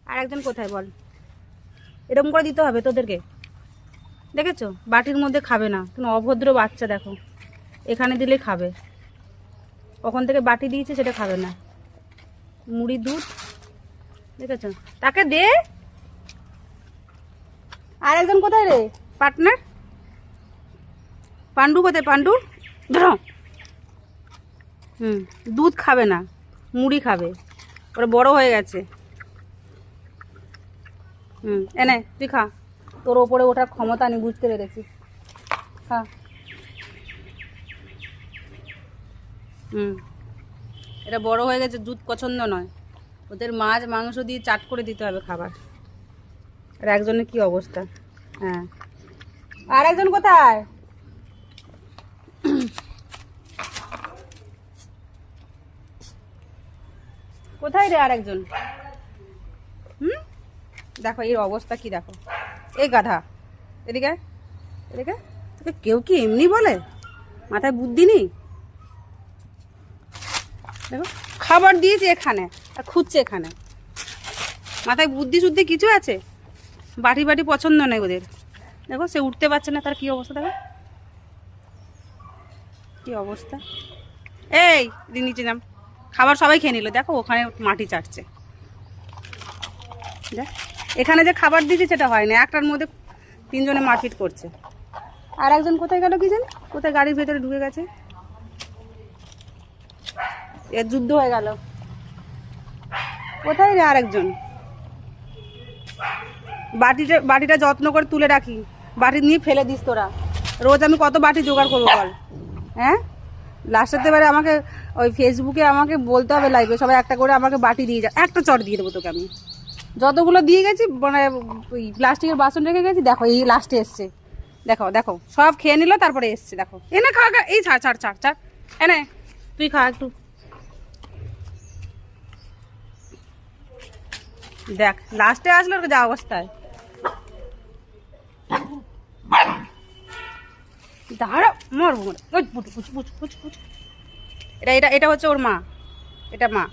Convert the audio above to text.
আর একজন কোথায় বল? এরকম করে দিতে হবে তোদেরকে, দেখেছো? বাটির মধ্যে খাবে না, তুমি অভদ্র বাচ্চা। দেখো এখানে দিলে খাবে, কখন থেকে বাটি দিয়েছে সেটা খাবে না। মুড়ি দুধ, দেখেছো? তাকে দে। আর একজন কোথায় রে পার্টনার? পান্ডু কোথায়? পান্ডু ধরো। দুধ খাবে না, মুড়ি খাবে, ওরা বড় হয়ে গেছে। এনে তুই খা, তোর ওপরে ওঠার ক্ষমতা আমি বুঝতে পেরেছি। খা। এটা বড় হয়ে গেছে, দুধ পছন্দ নয় ওদের, মাছ মাংস দিয়ে চাট করে দিতে হবে খাবার। আর একজনের কি অবস্থা। হ্যাঁ, আর একজন কোথায়? কোথায় রে আর একজন? দেখো এর অবস্থা কি, দেখো। এই গাধা, এদিকে এদিকে। তোকে কেউ কি এমনি বলে? মাথায় বুদ্ধি নেই? দেখো খাবার দিয়েছি এখানে আর খুঁজছে এখানে, মাথায় বুদ্ধি শুদ্ধি কিছু আছে? বাটি বাটি পছন্দ নেই ওদের। দেখো সে উঠতে পারছে না, তার কি অবস্থা দেখো, কি অবস্থা। এই নিচে নাম, খাবার সবাই খেয়ে নিল, দেখো ওখানে মাটি চাটছে। দেখ এখানে যে খাবার দিয়েছে সেটা হয় না, একটার মধ্যে তিনজনে মারপিট করছে। আর একজন কোথায় গেল কি জানি, কোথায় গাড়ির ভেতরে ঢুকে গেছে। এর যুদ্ধ হয়ে গেল। কোথায় রে আর একজন? বাটিটা যত্ন করে তুলে রাখি, বাটি নিয়ে ফেলে দিস তোরা। রোজ আমি কত বাটি জোগাড় করবো বল? হ্যাঁ, লাস্টেতে এবারে আমাকে ওই ফেসবুকে আমাকে বলতে হবে, লাইভে সবাই একটা করে আমাকে বাটি দিয়ে যা, একটা চট দিয়ে দেবো তোকে আমি। যতগুলো দিয়ে গেছি মানে ওই প্লাস্টিকের বাসন রেখে গেছি, দেখো এই লাস্টে এসছে। দেখো দেখো সব খেয়ে নিল, তারপরে এসছে। দেখো এনে খা, এই ছাড় ছাড় ছাড় ছাড়, এনে তুই খা একটু। দেখ লাস্টে আসলো যা অবস্থায়। দাঁড়া, মরবো মরে। এটা এটা এটা হচ্ছে ওর মা, এটা মা।